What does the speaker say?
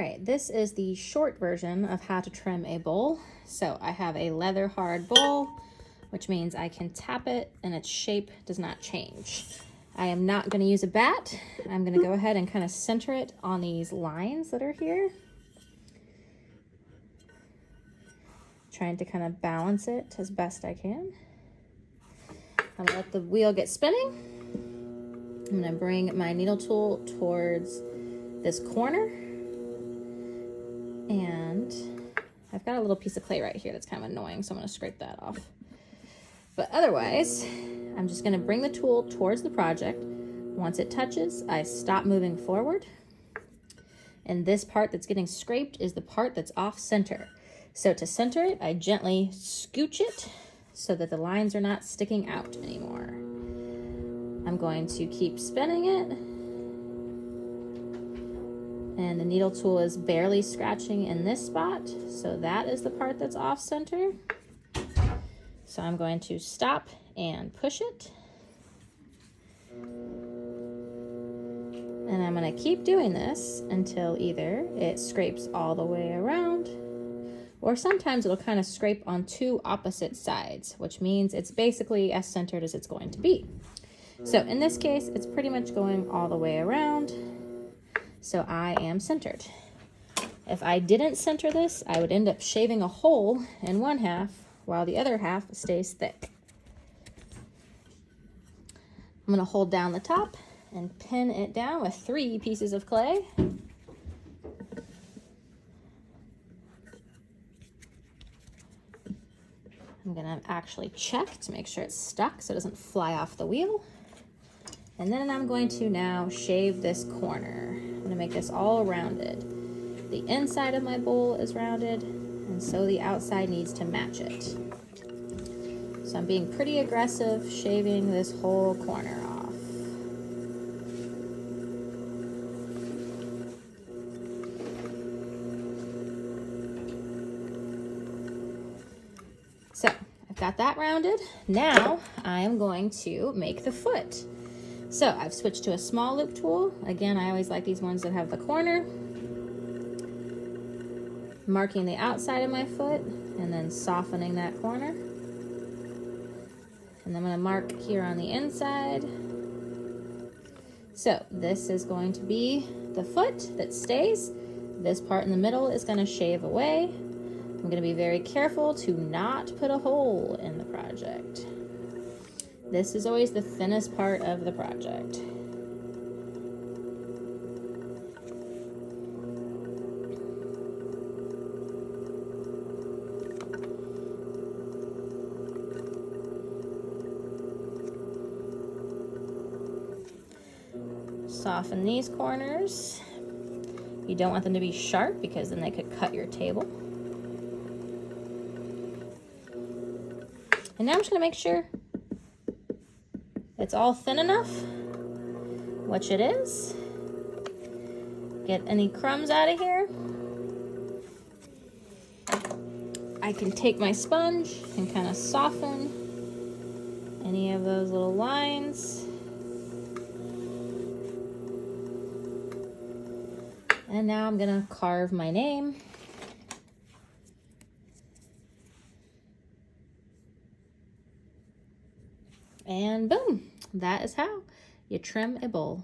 right, this is the short version of how to trim a bowl. So I have a leather hard bowl, which means I can tap it and its shape does not change. I am not going to use a bat. I'm going to go ahead and kind of center it on these lines that are here. Trying to kind of balance it as best I can. I'm going to let the wheel get spinning. I'm going to bring my needle tool towards this corner. And I've got a little piece of clay right here that's kind of annoying, so I'm going to scrape that off. But otherwise, I'm just going to bring the tool towards the project. Once it touches, I stop moving forward. And this part that's getting scraped is the part that's off center. So to center it, I gently scooch it so that the lines are not sticking out anymore. I'm going to keep spinning it. And the needle tool is barely scratching in this spot, so that is the part that's off center. So I'm going to stop and push it. And I'm going to keep doing this until either it scrapes all the way around, or sometimes it'll kind of scrape on two opposite sides, which means it's basically as centered as it's going to be. So in this case, it's pretty much going all the way around. So I am centered. If I didn't center this, I would end up shaving a hole in one half while the other half stays thick. I'm going to hold down the top and pin it down with 3 pieces of clay. I'm going to actually check to make sure it's stuck so it doesn't fly off the wheel. And then I'm going to now shave this corner. I'm going to make this all rounded. The inside of my bowl is rounded, and so the outside needs to match it. So I'm being pretty aggressive, shaving this whole corner off. So I've got that rounded. Now I am going to make the foot. So I've switched to a small loop tool. Again, I always like these ones that have the corner. Marking the outside of my foot and then softening that corner. And I'm going to mark here on the inside. So this is going to be the foot that stays. This part in the middle is going to shave away. I'm going to be very careful to not put a hole in the project. This is always the thinnest part of the project. Soften these corners. You don't want them to be sharp because then they could cut your table. And now I'm just going to make sure it's all thin enough, which it is. Get any crumbs out of here. I can take my sponge and kind of soften any of those little lines. And now I'm gonna carve my name. And boom, that is how you trim a bowl.